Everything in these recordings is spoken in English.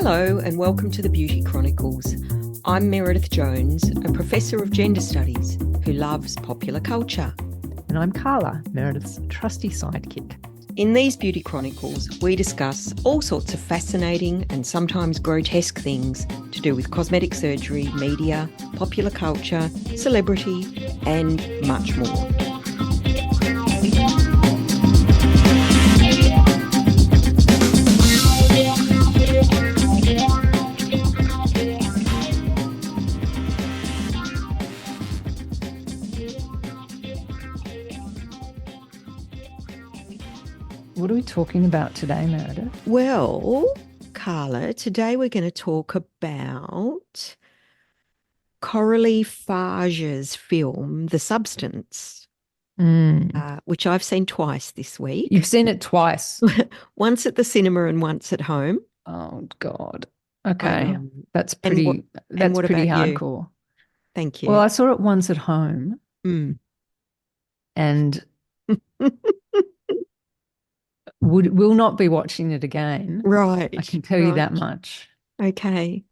Hello and welcome to the Beauty Chronicles. I'm Meredith Jones, a professor of gender studies who loves popular culture. And I'm Carla, Meredith's trusty sidekick. In these Beauty Chronicles, we discuss all sorts of fascinating and sometimes grotesque things to do with cosmetic surgery, media, popular culture, celebrity, and much more. What are we talking about today, Meredith? Well, Carla, today we're going to talk about Coralie Fage's film, The Substance, which I've seen twice this week. You've seen it twice. Once at the cinema and once at home. Oh, God. Okay. That's pretty You? hardcore. Thank you. Well, I saw it once at home. And will not be watching it again. Right. I can tell you that much. Okay.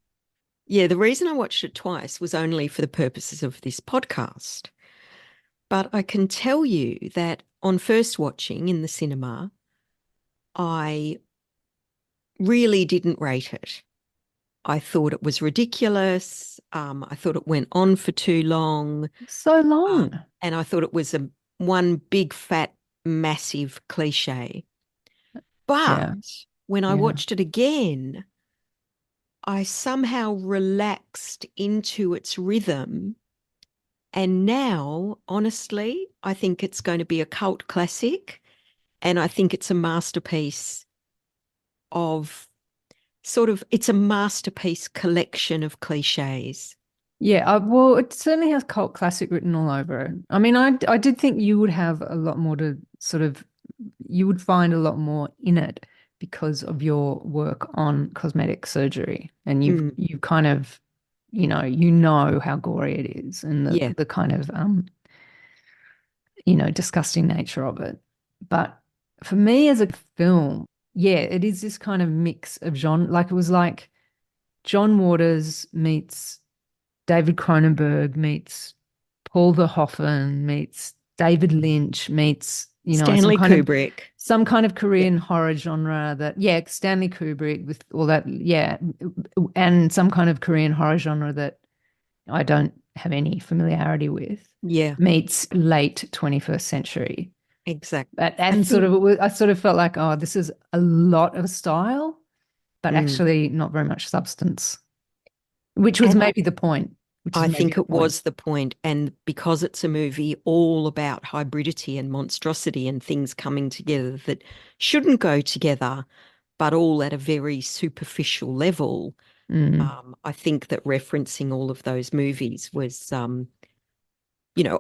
Yeah, the reason I watched it twice was only for the purposes of this podcast. But I can tell you that on first watching in the cinema, I really didn't rate it. I thought it was ridiculous. I thought it went on for too long. So long. And I thought it was one big, fat, massive cliche. But when I watched it again, I somehow relaxed into its rhythm. And now, honestly, I think it's going to be a cult classic. And I think it's a masterpiece it's a masterpiece collection of cliches. Yeah, well, it certainly has cult classic written all over it. I mean, I did think you would have a lot more you would find a lot more in it because of your work on cosmetic surgery. And you kind of, you know how gory it is and the kind of, disgusting nature of it. But for me as a film, it is this kind of mix of genre. Like it was like John Waters meets David Cronenberg meets Paul Verhoeven meets David Lynch meets, Stanley Kubrick. Some kind of Korean horror genre Stanley Kubrick with all that, and some kind of Korean horror genre that I don't have any familiarity with. Meets late 21st century. Exactly. And I sort of felt like, this is a lot of style, but actually not very much substance, which was maybe the point. I think it was the point. And because it's a movie all about hybridity and monstrosity and things coming together that shouldn't go together, but all at a very superficial level, I think that referencing all of those movies was,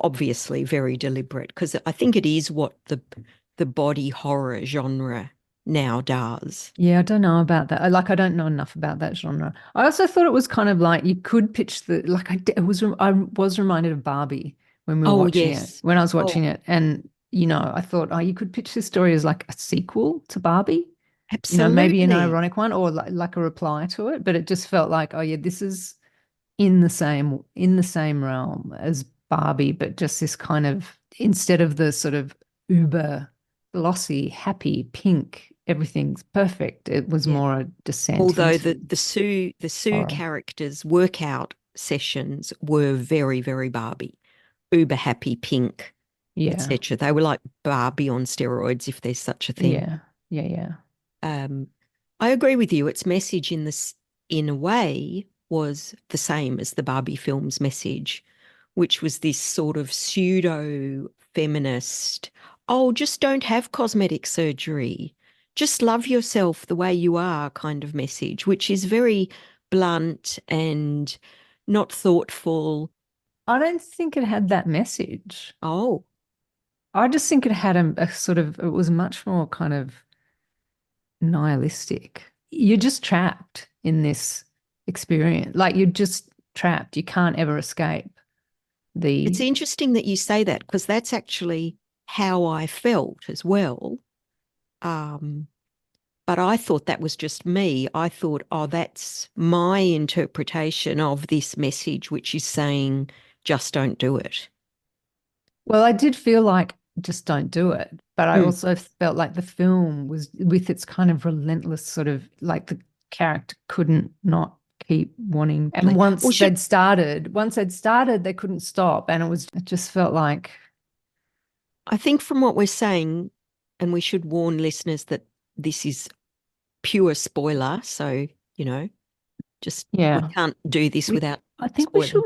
obviously very deliberate, because I think it is what the body horror genre now does. Yeah, I don't know about that. I don't know enough about that genre. I also thought it was kind of like you could pitch I was reminded of Barbie when we were watching it. When I was watching it, and I thought, you could pitch this story as like a sequel to Barbie. Absolutely. Maybe an ironic one or like a reply to it, but it just felt like, this is in the same realm as Barbie, but just this kind of, instead of the sort of uber glossy, happy, pink, everything's perfect, it was more a descent. Although the Sue characters' workout sessions were very, very Barbie, uber happy, pink, etc. They were like Barbie on steroids, if there's such a thing. Yeah. I agree with you. Its message in a way was the same as the Barbie film's message, which was this sort of pseudo feminist, just don't have cosmetic surgery, just love yourself the way you are kind of message, which is very blunt and not thoughtful. I don't think it had that message. Oh. I just think it had a sort of, it was much more kind of nihilistic. You're just trapped in this experience. Like you're just trapped. You can't ever escape. It's interesting that you say that, because that's actually how I felt as well. But I thought that was just me. I thought, oh, that's my interpretation of this message, which is saying, just don't do it. Well, I did feel like just don't do it. But I Mm. also felt like the film was, with its kind of relentless sort of, like, the character couldn't not keep wanting. And Well, once they'd started, they couldn't stop. And it just felt like, I think from what we're saying, and we should warn listeners that this is pure spoiler. So, you know, just we yeah, can't do this we, without I think spoiling. we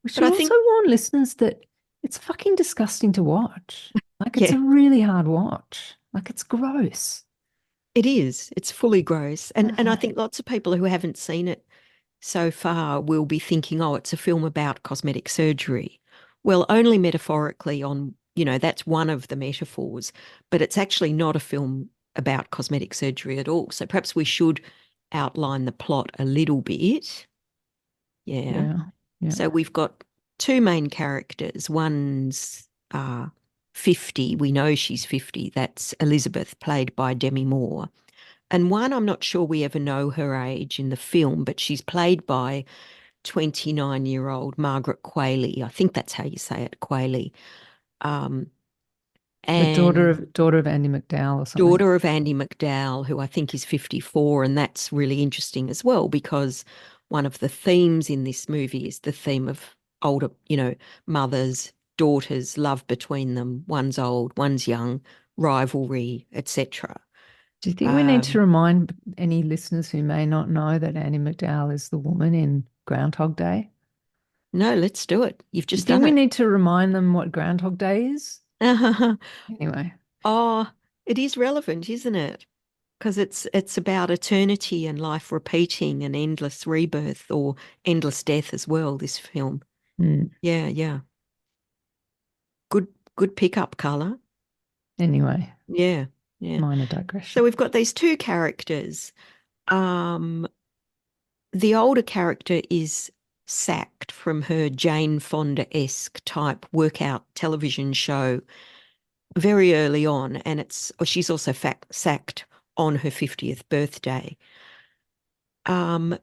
But should I also think, warn listeners that it's fucking disgusting to watch. Like, it's yeah, a really hard watch. Like, it's gross. it is. It's fully gross. And I Oh, think lots of people who haven't seen it so far will be thinking, oh, it's a film about cosmetic surgery. Well, only metaphorically on, that's one of the metaphors, but it's actually not a film about cosmetic surgery at all. So perhaps we should outline the plot a little bit. Yeah. yeah, yeah. So we've got two main characters. One's 50. We know she's 50. That's Elizabeth, played by Demi Moore. And one, I'm not sure we ever know her age in the film, but she's played by 29-year-old Margaret Qualley. I think that's how you say it, Qualley. Um, The and daughter of Andy McDowell or something. daughter of Andy McDowell, who I think is 54. And that's really interesting as well, because one of the themes in this movie is the theme of older, mothers, daughters, love between them. One's old, one's young, rivalry, etc. Do you think we need to Um, remind any listeners who may not know that Andy McDowell is the woman in Groundhog Day? no, let's do it. You've Do you just think done we it. need to remind them what Groundhog Day is? Anyway, Oh, it is relevant, isn't it? Because it's about eternity and life repeating and endless rebirth or endless death as well, this film. mm, Yeah, yeah. Good pickup, Carla. anyway, Yeah, yeah. minor So digression. we've got these two characters. Um, the older character is sacked from her Jane Fonda-esque type workout television show very early on, and she's also sacked on her 50th birthday.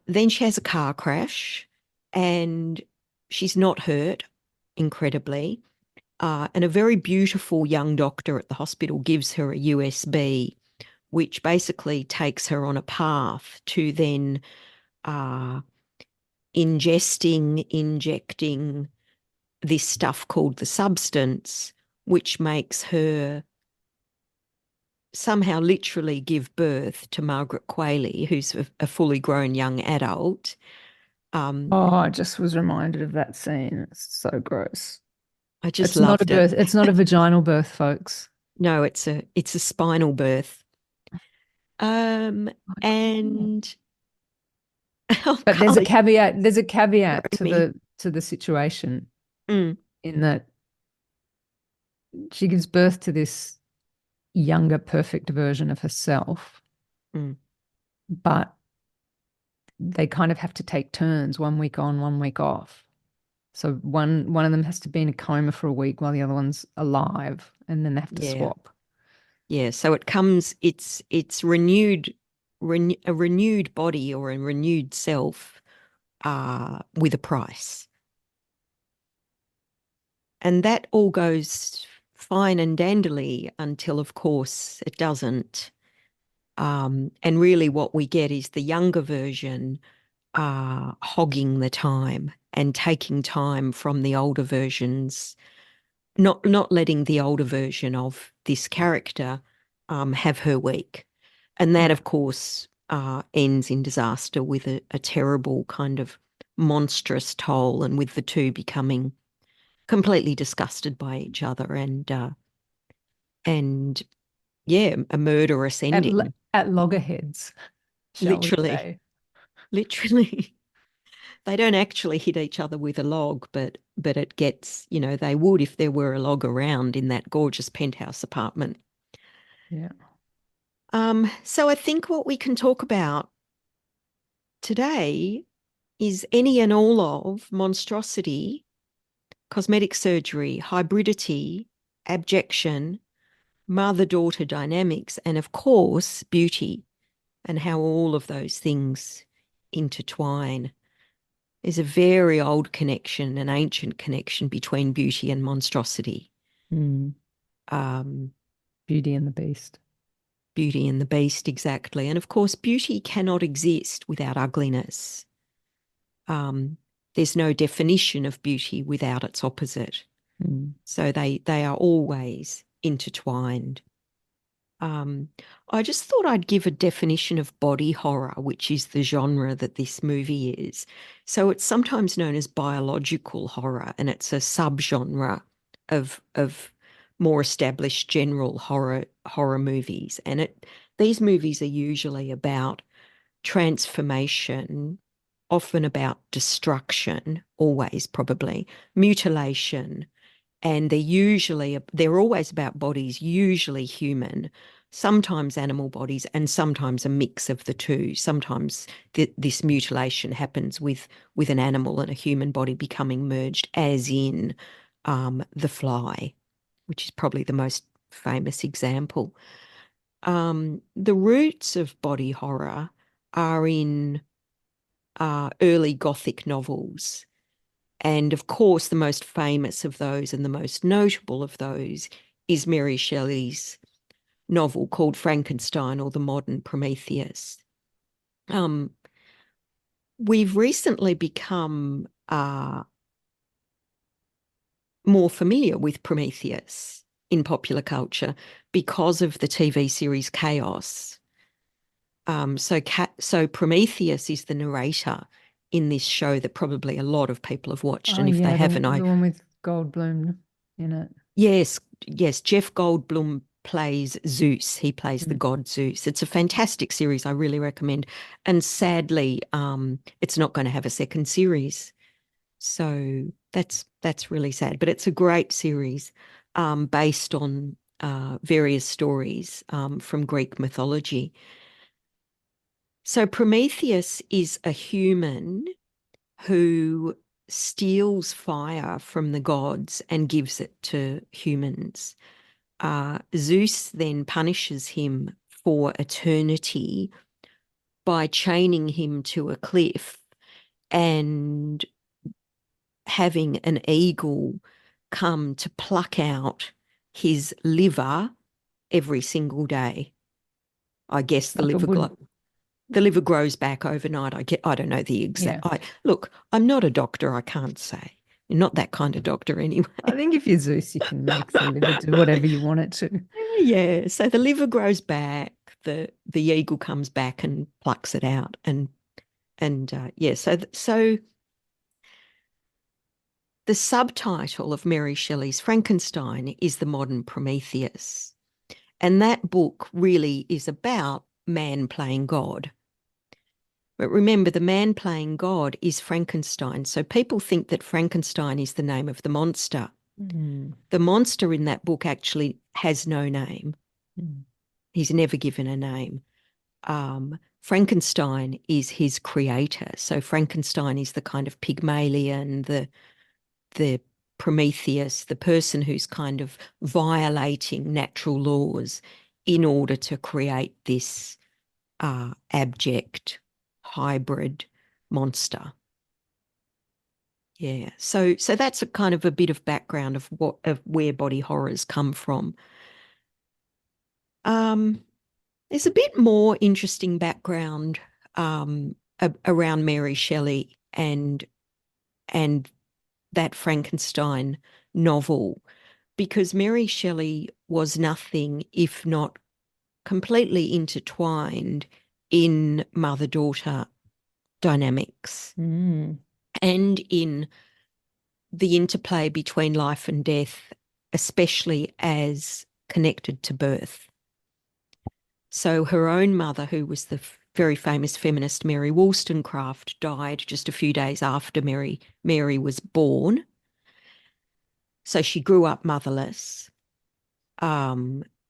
Then she has a car crash and she's not hurt, incredibly. And a very beautiful young doctor at the hospital gives her a USB, which basically takes her on a path to then uh, injecting this stuff called the substance, which makes her somehow literally give birth to Margaret Qualley, who's a fully grown young adult. Um, Oh, I just was reminded of that scene. It's so gross. I just It's not a loved it. birth. It's not a vaginal birth, folks. No, it's a spinal birth. Um, Oh. and oh, But there's a Carly, caveat. There's a caveat throw me. to the situation, Mm, in that she gives birth to this younger, perfect version of herself, mm, but they kind of have to take turns, 1 week on, 1 week off. So one of them has to be in a coma for a week while the other one's alive, and then they have to yeah, swap. yeah. So it's a renewed body or a renewed self, with a price, and that all goes fine and dandly until, of course, it doesn't. And really, what we get is the younger version hogging the time and taking time from the older versions, not letting the older version of this character have her week. And that, Yeah. of course, ends in disaster with a terrible kind of monstrous toll, and with the two becoming completely disgusted by each other, and yeah, a murderous ending, At loggerheads, shall we literally, say? literally. They don't actually hit each other with a log, but it gets, they would if there were a log around in that gorgeous penthouse apartment. Yeah. So I think what we can talk about today is any and all of monstrosity, cosmetic surgery, hybridity, abjection, mother-daughter dynamics, and of course, beauty. and how all of those things intertwine. There's a very old connection, an ancient connection between beauty and monstrosity. Mm. Beauty and the Beast. Beauty and the Beast, exactly. And of course, beauty cannot exist without ugliness. There's no definition of beauty without its opposite. Mm. So they are always intertwined. I just thought I'd give a definition of body horror, which is the genre that this movie is. So it's sometimes known as biological horror, and it's a subgenre of more established general horror movies. And these movies are usually about transformation, often about destruction, always probably, mutilation, and they're always about bodies, usually human, sometimes animal bodies, and sometimes a mix of the two. Sometimes this mutilation happens with an animal and a human body becoming merged, as in The Fly, which is probably the most famous example. The roots of body horror are in early Gothic novels. And of course, the most famous of those and the most notable of those is Mary Shelley's novel called Frankenstein, or The Modern Prometheus. We've recently become more familiar with Prometheus in popular culture because of the TV series Chaos. So Prometheus is the narrator in this show that probably a lot of people have watched. Oh, And if they yeah, haven't, the one with Goldblum in it. Yes, Jeff Goldblum plays Zeus. He plays the Mm. god Zeus. It's a fantastic series. I really recommend. And sadly, it's not going to have a second series. So that's really sad. But it's a great series based on various stories from Greek mythology. So Prometheus is a human who steals fire from the gods and gives it to humans. Zeus then punishes him for eternity by chaining him to a cliff and having an eagle come to pluck out his liver every single day. I guess Like it would, the liver grows back overnight. I don't know the exact. yeah. Look, I'm not a doctor. I can't say. You're not that kind of doctor anyway. I think if you're Zeus, you can make the liver do whatever you want it to. Yeah. So the liver grows back. The eagle comes back and plucks it out, and yeah. So the subtitle of Mary Shelley's Frankenstein is The Modern Prometheus, and that book really is about man playing God. But remember, the man playing God is Frankenstein. So people think that Frankenstein is the name of the monster. Mm. The monster in that book actually has no name. Mm. He's never given a name. Frankenstein is his creator. So Frankenstein is the kind of Pygmalion, the Prometheus, the person who's kind of violating natural laws in order to create this abject hybrid monster. Yeah. So that's a kind of a bit of background of where body horrors come from. There's a bit more interesting background around Mary Shelley and that Frankenstein novel, because Mary Shelley was nothing if not completely intertwined in mother-daughter dynamics Mm. and in the interplay between life and death, especially as connected to birth. So her own mother, who was the very famous feminist Mary Wollstonecraft, died just a few days after Mary was born. So she grew up motherless.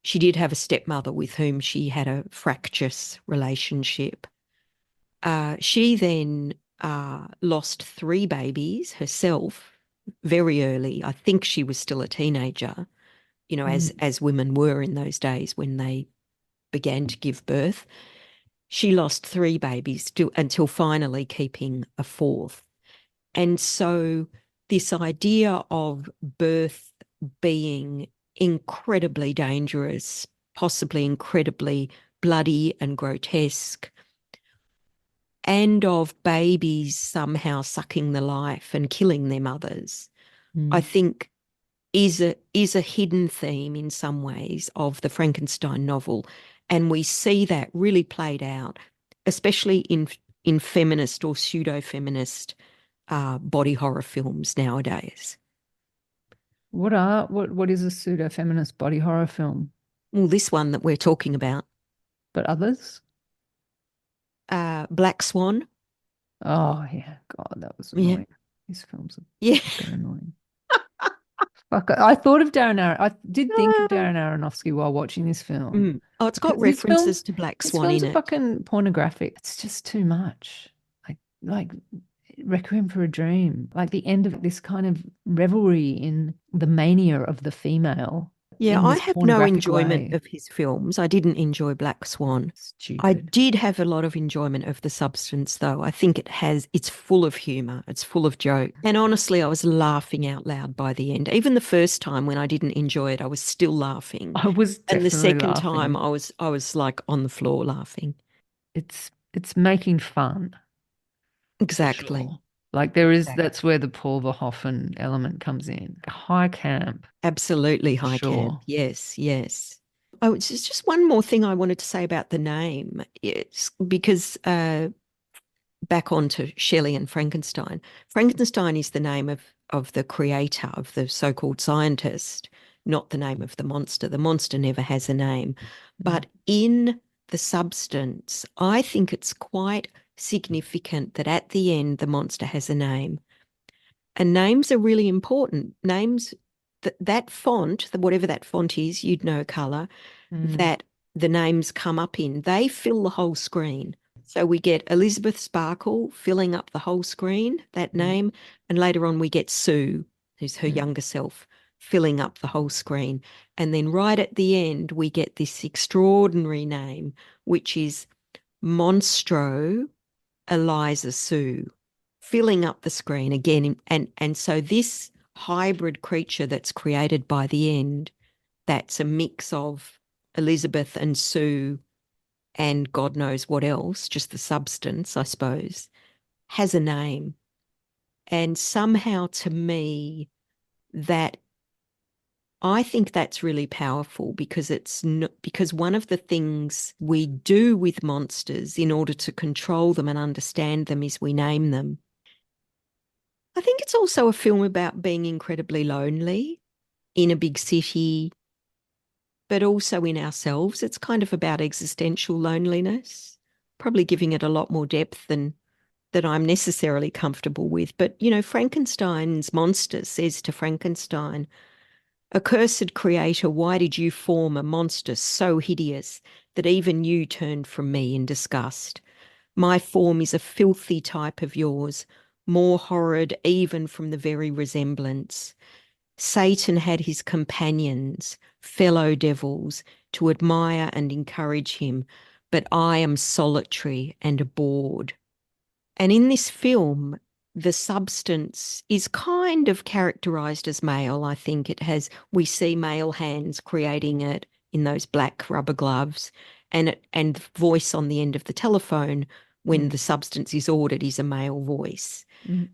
She did have a stepmother with whom she had a fractious relationship. She then lost 3 babies herself very early. I think she was still a teenager, as women were in those days when they began to give birth. She lost three babies until finally keeping a fourth. And so this idea of birth being incredibly dangerous, possibly incredibly bloody and grotesque, and of babies somehow sucking the life and killing their mothers, I think is a hidden theme in some ways of the Frankenstein novel. And we see that really played out, especially in feminist or pseudo-feminist body horror films nowadays. What is a pseudo-feminist body horror film? Well, this one that we're talking about, But others? Black Swan. Oh yeah, God, that was Yeah. annoying. These films are Yeah. fucking annoying. Fuck, I thought of Darren Aron. I did think of Darren Aronofsky while watching this film Oh, it's got because these films, references to Black these Swan films in are it. fucking pornographic. It's just too much. Like Requiem for a Dream, like the end of this kind of revelry in the mania of the female Yeah, in I this have no pornographic enjoyment way. of his films. I didn't enjoy Black Swan. I Stupid. did have a lot of enjoyment of The Substance, though. I think it's full of humor, it's full of joke. And honestly, I was laughing out loud by the end. Even the first time when I didn't enjoy it, I was still laughing. I was And the definitely second time laughing. I was like on the floor laughing. It's making fun. For Exactly. sure. Like there is, Exactly. that's where the Paul Verhoeven element comes in. High camp, Absolutely for high camp. sure. Yes, yes. Oh, it's just one more thing I wanted to say about the name. It's because back onto Shelley and Frankenstein. Frankenstein is the name of the creator, of the so-called scientist, not the name of the monster. The monster never has a name. But in The Substance, I think it's quite significant that at the end the monster has a name. And names are really important. Names, that font, whatever that font is, you'd know color, that the names come up in, they fill the whole screen. So we get Elizabeth Sparkle filling up the whole screen, that name, and later on we get Sue, who's her younger self, filling up the whole screen. And then right at the end, we get this extraordinary name, which is Monstro Elisasue, filling up the screen again. And so this hybrid creature that's created by the end, that's a mix of Elizabeth and Sue and God knows what else, just the substance, I suppose, has a name. And somehow to me, that I think that's really powerful because it's not, because one of the things we do with monsters in order to control them and understand them is we name them. I think it's also a film about being incredibly lonely in a big city, but also in ourselves. It's kind of about existential loneliness, probably giving it a lot more depth than that I'm necessarily comfortable with. But, Frankenstein's monster says to Frankenstein, "Accursed creator, why did you form a monster so hideous that even you turned from me in disgust? My form is a filthy type of yours, more horrid even from the very resemblance. Satan had his companions, fellow devils, to admire and encourage him, but I am solitary and bored." And in this film, the substance is kind of characterized as male. I think we see male hands creating it in those black rubber gloves, and voice on the end of the telephone when the substance is ordered is a male voice.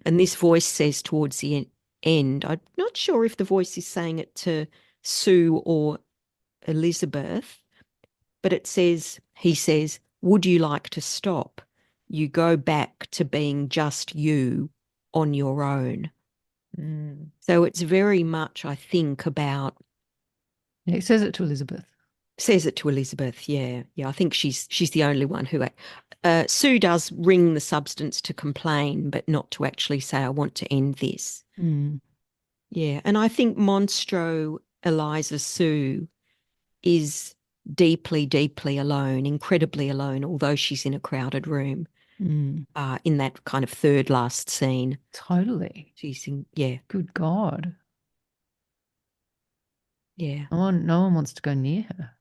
And this voice says towards the end, I'm not sure if the voice is saying it to Sue or Elizabeth, but he says, "Would you like to stop? You go back to being just you on your own." So it's very much, I think, about, He says it to Elizabeth. says it to Elizabeth. Yeah. Yeah. I think she's the only one who, Sue does ring the substance to complain, but not to actually say, "I want to end this." Yeah. And I think Monstro Elisasue is deeply, deeply alone, incredibly alone, although she's in a crowded room, in that kind of third last scene. Totally. She's in, yeah, Good God. yeah. No one wants to go near her.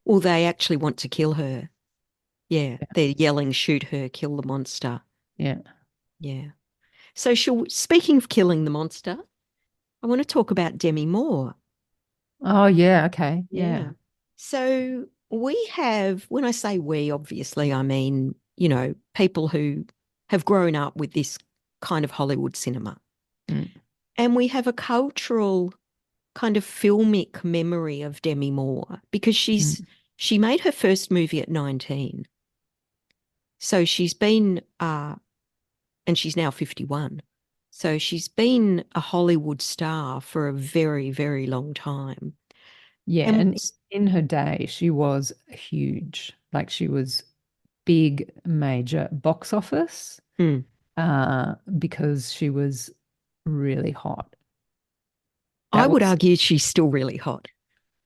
Well, they actually want to kill her. Yeah, they're yelling, shoot her, kill the monster. Yeah. Yeah. So speaking of killing the monster, I want to talk about Demi Moore. Oh, yeah. Okay. Yeah. Yeah. So we have, when I say we, obviously, I mean, people who have grown up with this kind of Hollywood cinema. Mm. And we have a cultural kind of filmic memory of Demi Moore because Mm. she made her first movie at 19. So she's been and she's now 51. So she's been a Hollywood star for a very, very long time. Yeah. And And in her day, she was huge. Like she was big, major box office mm, because she was really hot. I That would was, argue she's still really hot.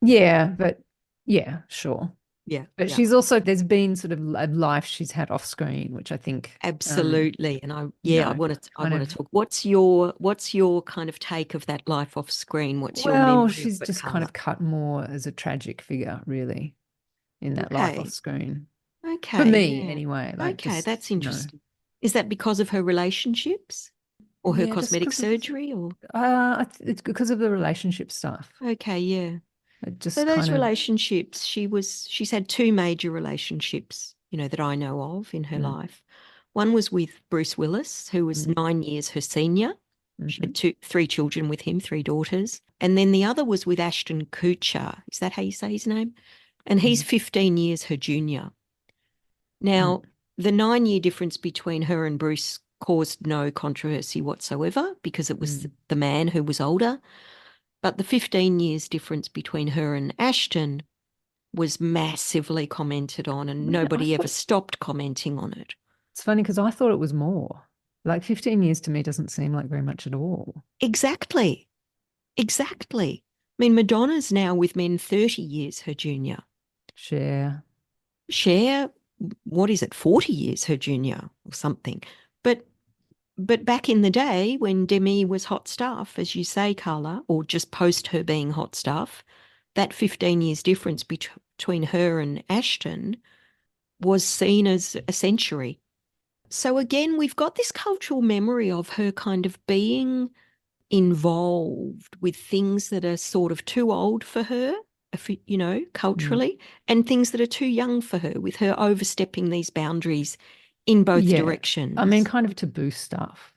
yeah, but yeah, sure. Yeah, But yeah, she's also, there's been sort of a life she's had off screen, which I think, absolutely. And you I know, I kind want of, to talk. What's your kind of take of that life off screen? What's your well, memory of she's it, just kind Carla? of cut more as a tragic figure, really, in that life off Okay, screen. For okay, me, yeah, anyway, like okay, just, that's interesting. Is that because of her relationships or her yeah, just cosmetic because of, surgery or? it's because of the relationship stuff. Okay, yeah. It So just those kind of, relationships, she's had two major relationships, that I know of in her mm, life. One was with Bruce Willis, who was mm, 9 years her senior. She mhm, had three children with him, three daughters. And then the other was with Ashton Kutcher. Is that how you say his name? And he's mm, 15 years her junior. mm, Now, the 9 year difference between her and Bruce caused no controversy whatsoever because it was mm. the man who was older. But the 15 years difference between her and Ashton was massively commented on, and Man, I nobody ever thought stopped commenting on it. it's funny because I thought it was more. Like 15 years to me doesn't seem like very much at all. Exactly. Exactly. I mean, Madonna's now with men 30 years her junior. Share. Cher, what is it, 40 years her junior or something. But back in the day when Demi was hot stuff, as you say, Carla, or just post her being hot stuff, that 15 years difference between her and Ashton was seen as a century. So again, we've got this cultural memory of her kind of being involved with things that are sort of too old for her, Mm. culturally, and things that are too young for her, with her overstepping these boundaries in both Yeah. I mean, directions. kind of taboo stuff.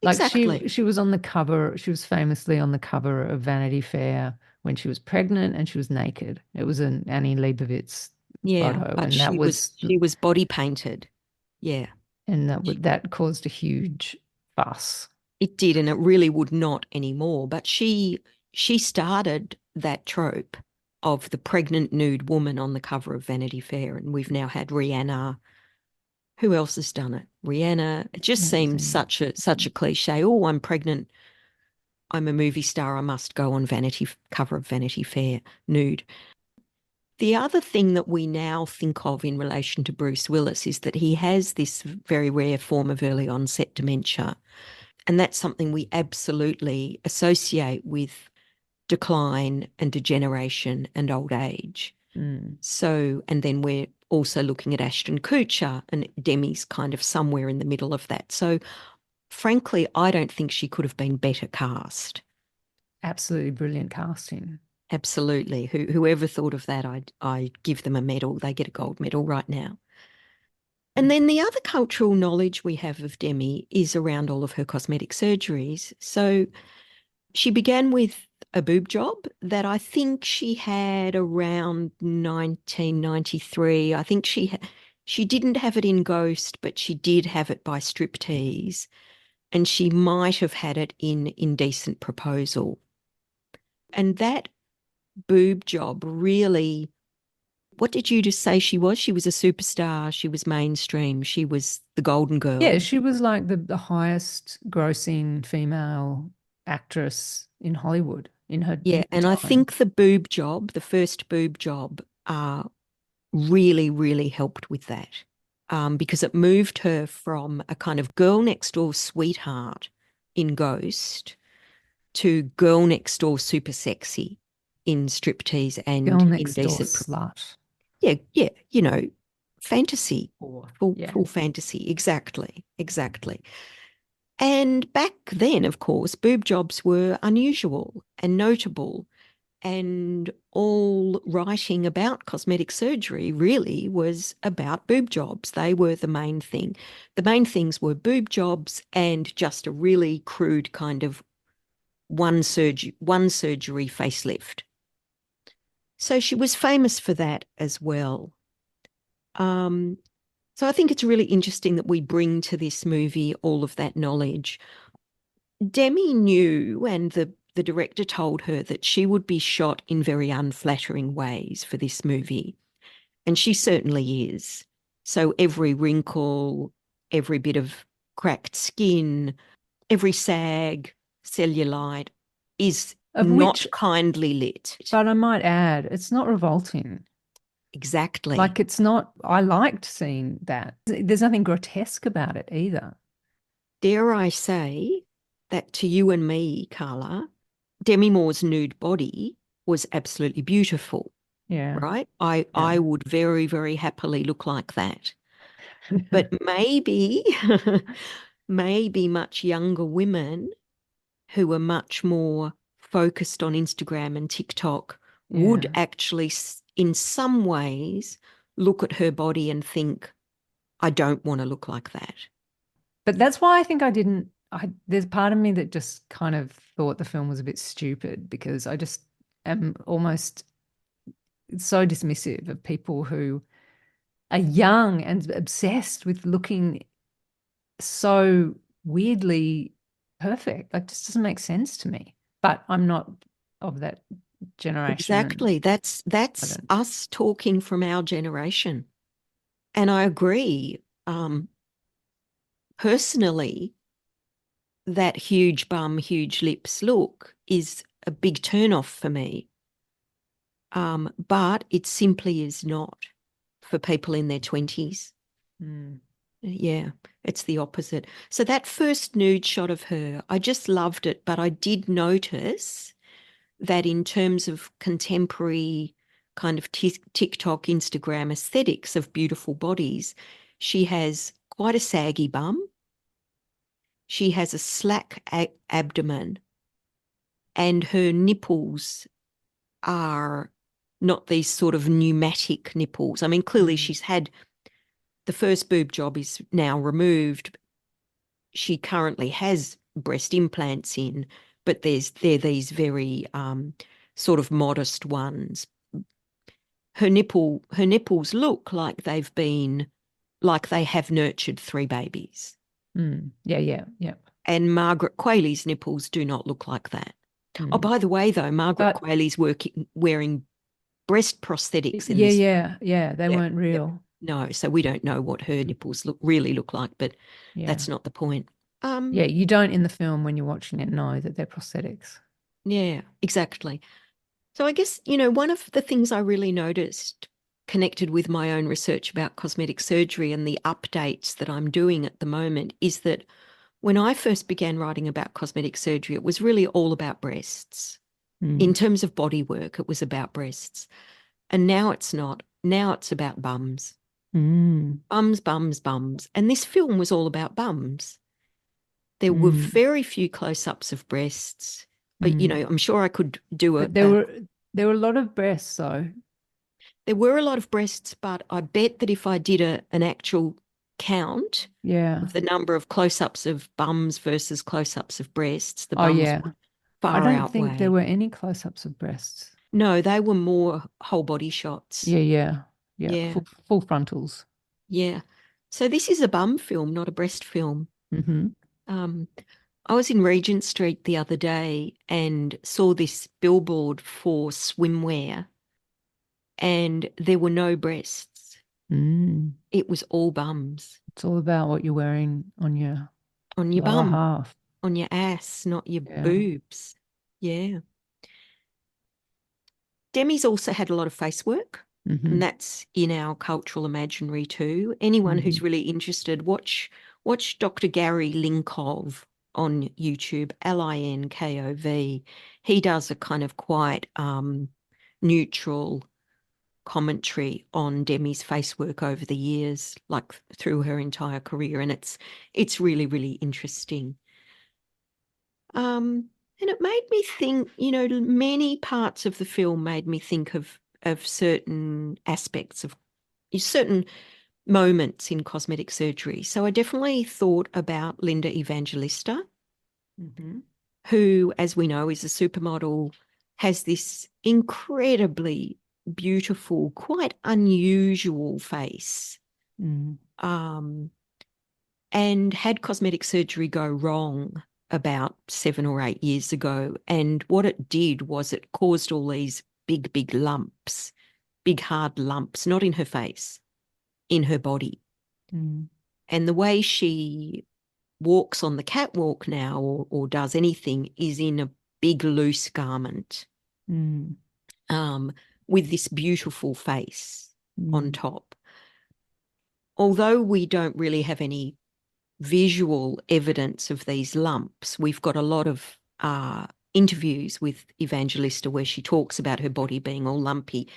Like Exactly. she was on the cover, she was famously on the cover of Vanity Fair when she was pregnant and she was naked. It was an Annie Leibovitz Yeah, photo, but and that was she was body painted. Yeah. that caused a huge fuss. It did, and it really would not anymore. But she started that trope of the pregnant nude woman on the cover of Vanity Fair, and we've now had Rihanna. Who else has done it? Rihanna. It just Never seems seen such a cliche. Oh, I'm pregnant. I'm a movie star. I must go on Vanity cover of Vanity Fair nude. The other thing that we now think of in relation to Bruce Willis is that he has this very rare form of early onset dementia. And that's something we absolutely associate with decline and degeneration and old age. Mm. So, and then we're also looking at Ashton Kutcher, and Demi's kind of somewhere in the middle of that. So, frankly, I don't think she could have been better cast. Absolutely brilliant casting. Absolutely. Whoever thought of that, I give them a medal. They get a gold medal right now. And then the other cultural knowledge we have of Demi is around all of her cosmetic surgeries. So she began with a boob job that I think she had around 1993. I think she didn't have it in Ghost, but she did have it by Striptease, and she might have had it in Indecent Proposal. And that boob job really, what did you just say she was? She was a superstar. She was mainstream. She was the golden Yeah, girl. she was like the highest grossing female actress in Hollywood in Yeah. her And I time. think the boob job, the first boob job, really, really helped with that, because it moved her from a kind of girl next door sweetheart in Ghost to girl next door super sexy in Striptease Girl and next door Indecent. slut. Yeah, yeah, fantasy, Yeah. full fantasy. Exactly, exactly. And back then, of course, boob jobs were unusual and notable, and all writing about cosmetic surgery really was about boob jobs. They were the main thing. The main things were boob jobs and just a really crude kind of one surgery facelift. So she was famous for that as well. Um, so I think it's really interesting that we bring to this movie all of that knowledge. Demi knew, and the director told her that she would be shot in very unflattering ways for this movie. And she certainly is. So every wrinkle, every bit of cracked skin, every sag, cellulite is Of not which, kindly lit. but I might add, it's not revolting. Exactly. Like it's not, I liked seeing that. There's nothing grotesque about it either. Dare I say that to you and me, Carla, Demi Moore's nude body was absolutely beautiful, Yeah. right? I Yeah. I would very, very happily look like that. But maybe, maybe much younger women who are much more focused on Instagram and TikTok would Yeah. actually, in some ways, look at her body and think, I don't want to look like that. But that's why I think I didn't. There's part of me that just kind of thought the film was a bit stupid because I just am almost so dismissive of people who are young and obsessed with looking so weirdly perfect. Like, just doesn't make sense to me. But I'm not of that generation, and Exactly. That's I that's don't. us talking from our generation. And I agree. Personally, that huge bum, huge lips look is a big turn off for me. But it simply is not for people in their 20s. Mm, Yeah, it's the opposite. So that first nude shot of her, I just loved it, but I did notice that in terms of contemporary kind of TikTok, Instagram aesthetics of beautiful bodies, she has quite a saggy bum. She has a slack abdomen, and her nipples are not these sort of pneumatic nipples. I mean, clearly mm, she's had the first boob job is now removed. She currently has breast implants in, but they're these very sort of modest ones. Her nipples look like they have nurtured three babies. yeah, yeah, yeah. And Margaret Qualley's nipples do not look like that. Oh, Mm. by the way, though, Margaret But Qualley's wearing breast prosthetics in yeah, this. yeah, yeah, they Yeah, weren't yeah. real. No, so we don't know what her nipples really look like, but Yeah. that's not the point. Yeah, you don't in the film when you're watching it know that they're prosthetics. Yeah, exactly. So I guess, one of the things I really noticed connected with my own research about cosmetic surgery and the updates that I'm doing at the moment is that when I first began writing about cosmetic surgery, it was really all about breasts. In Mm. terms of body work, it was about breasts. And now it's not. Now it's about bums. Mm. Bums, bums, bums. And this film was all about bums. There were Mm. very few close-ups of breasts. Mm. I'm sure I could do But there were a lot of breasts though. there were a lot of breasts, but I bet that if I did an actual count Yeah. of the number of close-ups of bums versus close-ups of breasts, the Oh bums yeah. would I far don't think there outweigh. were any close-ups of breasts. No, they were more whole body shots. Yeah, yeah. Yeah, Yeah, full frontals. yeah. So this is a bum film, not a breast film. Hmm. Um, I was in Regent Street the other day and saw this billboard for swimwear, and there were no breasts. Mm. It was all bums It's all about what you're wearing on your on your lower bum, half. on your ass, not your Yeah. boobs. Yeah. Demi's also had a lot of face work, and Hmm. that's in our cultural imaginary too. Anyone Hmm. who's really interested, watch Dr. Gary Linkov on YouTube, Linkov. He does a kind of quite neutral commentary on Demi's face work over the years, like through her entire career, and it's really, really interesting. And it made me think, many parts of the film made me think of certain aspects of certain moments in cosmetic surgery. So I definitely thought about Linda Evangelista, who, as we know, is a supermodel, has this incredibly beautiful, quite unusual face, and had cosmetic surgery go wrong about 7 or 8 years ago. And what it did was it caused all these big, big lumps, big hard lumps, not in her face, in her body. And the way she walks on the catwalk now, or does anything, is in a big loose garment, with this beautiful face on top. Although we don't really have any visual evidence of these lumps, we've got a lot of interviews with Evangelista where she talks about her body being all lumpy.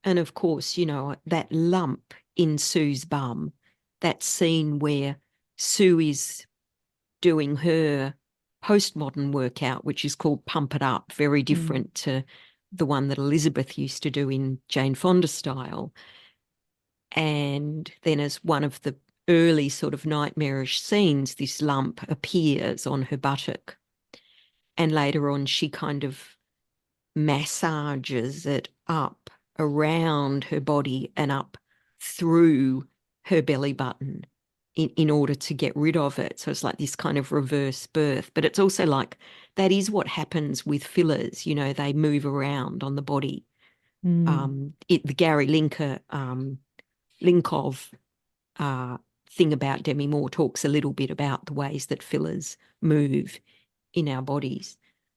And of course, that lump in Sue's bum, that scene where Sue is doing her postmodern workout, which is called Pump It Up, very different to the one that Elizabeth used to do in Jane Fonda style. And then, as one of the early sort of nightmarish scenes, this lump appears on her buttock. And later on, she kind of massages it up around her body and up through her belly button in order to get rid of it. So it's like this kind of reverse birth. But it's also like that is what happens with fillers. They move around on the body. The Gary Linkov thing about Demi Moore talks a little bit about the ways that fillers move in our bodies.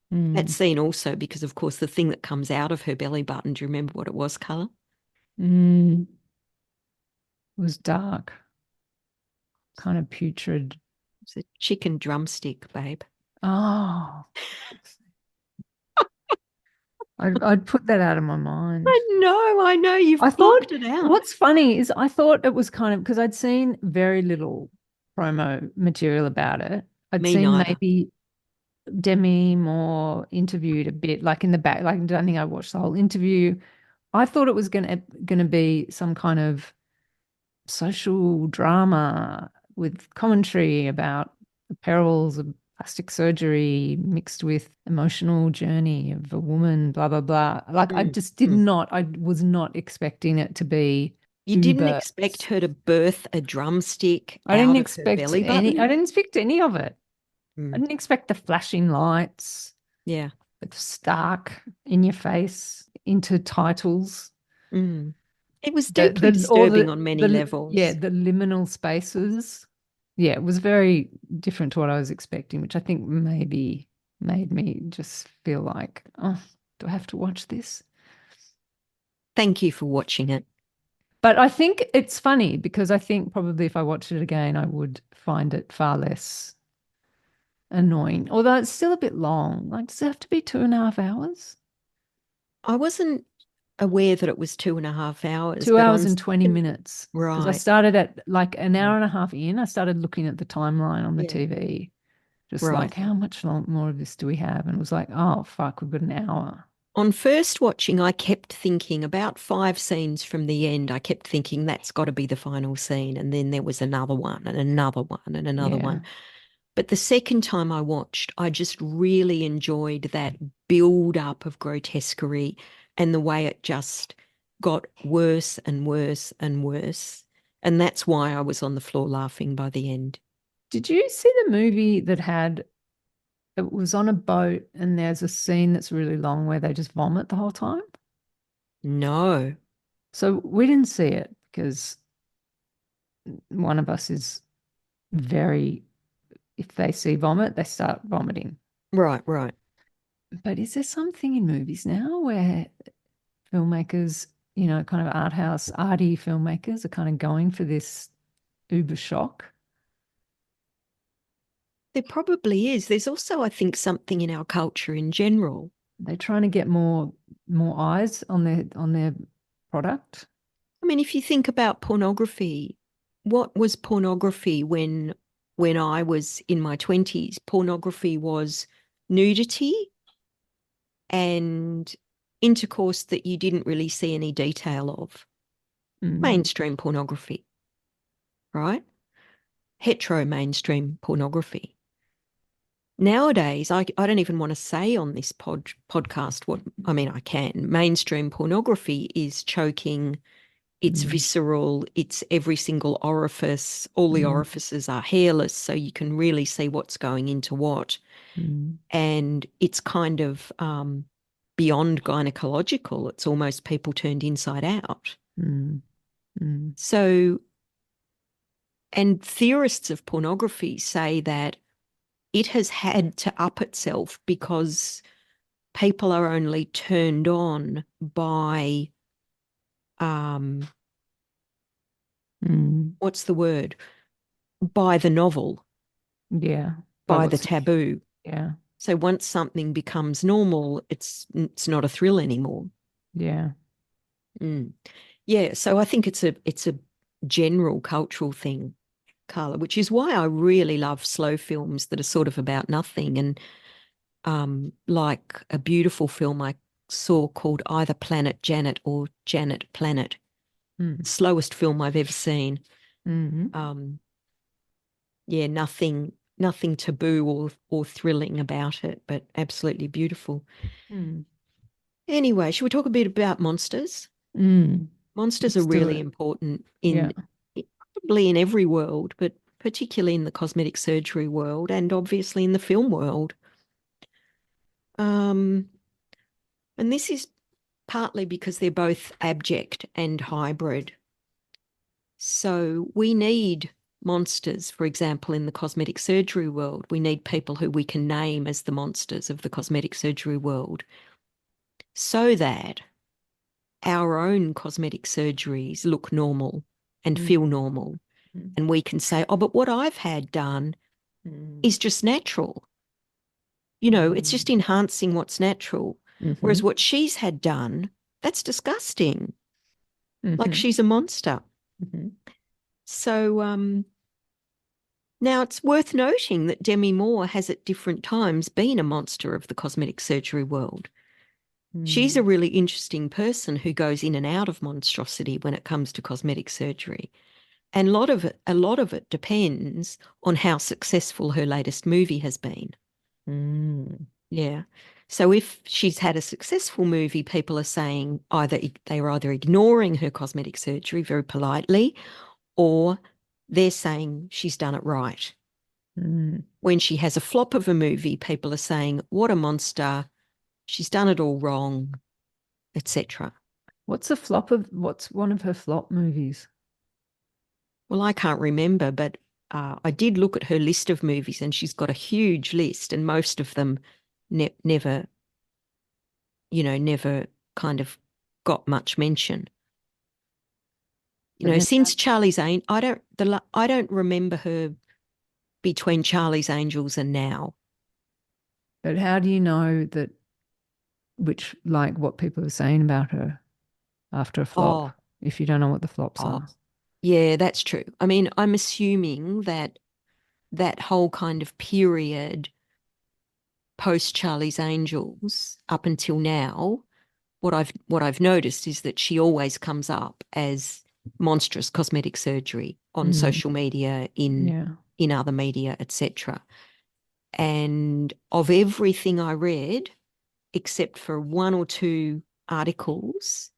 That scene also, because of course the thing that comes out of her belly button, do you remember what it was, Colour? It was dark, kind of putrid. It's a chicken drumstick, babe. Oh, I'd put that out of my mind. I know, you've blocked it out. What's funny is I thought it was kind of, because I'd seen very little promo material about it. I'd Me seen neither. maybe Demi Moore interviewed a bit, like in the back. Like I don't think I watched the whole interview. I thought it was gonna be some kind of social drama with commentary about the perils of plastic surgery mixed with emotional journey of a woman, blah, blah, blah. Like I just I was not expecting it to be You didn't expect her to birth a drumstick out of her belly button? I didn't expect any of it. I didn't expect the flashing lights. Yeah. The stark in your face into titles. It was deeply disturbing on many levels. Yeah, the liminal spaces. Yeah, it was very different to what I was expecting, which I think maybe made me just feel like, oh, do I have to watch this? Thank you for watching it. But I think it's funny because I think probably if I watched it again, I would find it far less annoying. Although it's still a bit long. Like, does it have to be 2.5 hours? I wasn't aware that it was 2.5 hours. 2 hours and 20 minutes. Right. Because I started at like an hour and a half in. I started looking at the timeline on the TV. Just like, how much more of this do we have? And it was like, oh, fuck, we've got an hour. On first watching, I kept thinking about 5 scenes from the end. I kept thinking that's got to be the final scene. And then there was another one and another one and another one. But the second time I watched, I just really enjoyed that build up of grotesquerie and the way it just got worse and worse and worse. And that's why I was on the floor laughing by the end. Did you see the movie that it was on a boat and there's a scene that's really long where they just vomit the whole time? No. So we didn't see it because one of us is if they see vomit, they start vomiting. Right, right. But is there something in movies now where filmmakers, kind of arty filmmakers are kind of going for this uber shock? There probably is. There's also, I think, something in our culture in general. They're trying to get more eyes on their product? I mean, if you think about pornography, what was pornography when I was in my 20s? Pornography was nudity and intercourse that you didn't really see any detail of. Mainstream pornography, right? Hetero mainstream pornography. Nowadays, I don't even want to say on this podcast what, I mean, I can. Mainstream pornography is choking, it's visceral, it's every single orifice. All the orifices are hairless, so you can really see what's going into what. And it's kind of beyond gynecological. It's almost people turned inside out. So, and theorists of pornography say that it has had to up itself because people are only turned on by, what's the word? By the novel. Yeah. By the taboo. Yeah. So once something becomes normal, it's not a thrill anymore. Yeah. Yeah. So I think it's a general cultural thing, Carla, which is why I really love slow films that are sort of about nothing. And like a beautiful film I saw called either Planet Janet or Janet Planet. Slowest film I've ever seen. Yeah, nothing taboo or thrilling about it, but absolutely beautiful. Anyway, should we talk a bit about monsters? Monsters are really important probably in every world, but particularly in the cosmetic surgery world and obviously in the film world. And this is partly because they're both abject and hybrid. So we need monsters, for example, in the cosmetic surgery world. We need people who we can name as the monsters of the cosmetic surgery world so that our own cosmetic surgeries look normal and feel normal. And we can say, oh, but what I've had done is just natural. You know, it's just enhancing what's natural. Whereas what she's had done, that's disgusting. Like she's a monster. So now it's worth noting that Demi Moore has at different times been a monster of the cosmetic surgery world. She's a really interesting person who goes in and out of monstrosity when it comes to cosmetic surgery. And a lot of it depends on how successful her latest movie has been. Yeah. So if she's had a successful movie, people are saying they are either ignoring her cosmetic surgery very politely, or they're saying she's done it right. When she has a flop of a movie, people are saying, what a monster, she's done it all wrong, etc. What's one of her flop movies? Well, I can't remember, but I did look at her list of movies and she's got a huge list, and most of them never kind of got much mention. Since Charlie's Angels, I don't remember her between Charlie's Angels and now. But how do you know that what people are saying about her after a flop, if you don't know what the flops are? Yeah, that's true. I mean, I'm assuming that whole kind of period post Charlie's Angels up until now, what I've noticed is that she always comes up as monstrous cosmetic surgery on social media, in other media, etc. And of everything I read, except for one or two articles,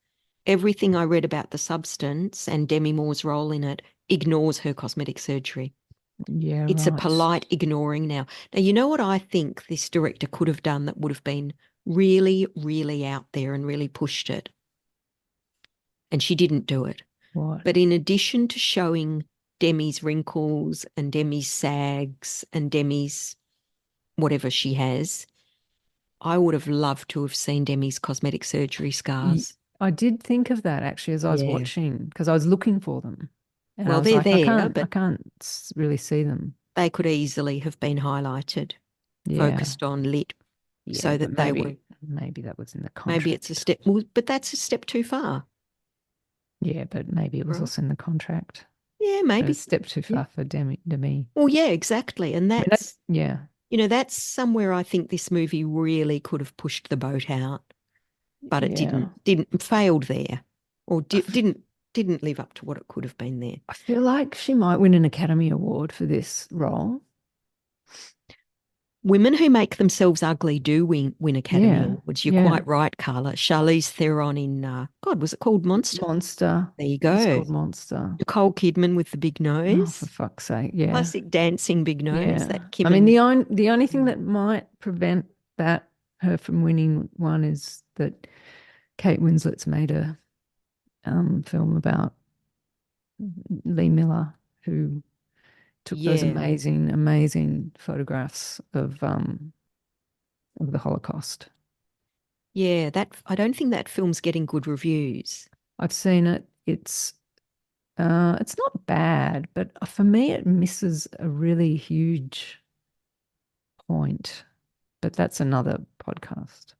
everything I read about the substance and Demi Moore's role in it ignores her cosmetic surgery. Yeah, it's a polite ignoring now. Now, you know what I think this director could have done that would have been really, really out there and really pushed it? And she didn't do it. What? But in addition to showing Demi's wrinkles and Demi's sags and Demi's whatever she has, I would have loved to have seen Demi's cosmetic surgery scars. I did think of that actually as I was watching, because I was looking for them. And well, they're there, but I can't really see them. They could easily have been highlighted, focused on, lit, so that they were. Maybe that was in the contract. Maybe it's a step, but that's a step too far. Yeah, but maybe it was right? also in the contract. Yeah, A maybe. step too Yeah. far for Demi. Well, yeah, exactly. And I mean, that's, yeah, that's somewhere I think this movie really could have pushed the boat out, but it yeah. didn't failed there, or I, f didn't live up to what it could have been there. I feel like she might win an Academy Award for this role. Women who make themselves ugly do win Academy Yeah, Awards. You're yeah. quite right, Carla. Charlize Theron in God, was it called Monster? Monster. There you It's go. called Monster. Nicole Kidman with the big Oh, for nose, fuck's sake. Yeah. classic dancing big nose. Yeah. That I Kim mean, and the only thing that might prevent that her from winning one is that Kate Winslet's made a film about Lee Miller, who took those yeah, amazing, amazing photographs of the Holocaust. yeah. That I don't think that film's getting good reviews. I've seen it. It's not bad, but for me, it misses a really huge point. But that's another podcast.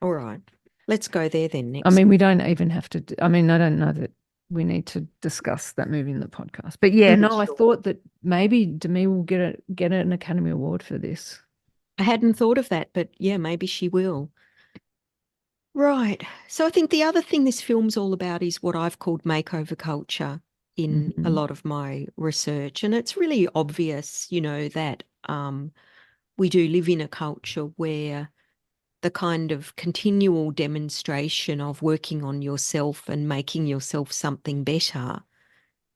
All right, let's go there then I next. mean, we don't even have to. I mean, I don't know that we need to discuss that movie in the podcast. But yeah, no, I Sure. thought that maybe Demi will get an Academy Award for this. I hadn't thought of that, but yeah, maybe she will. Right. So I think the other thing this film's all about is what I've called makeover culture in a Hmm. lot of my research. And it's really obvious, that we do live in a culture where the kind of continual demonstration of working on yourself and making yourself something better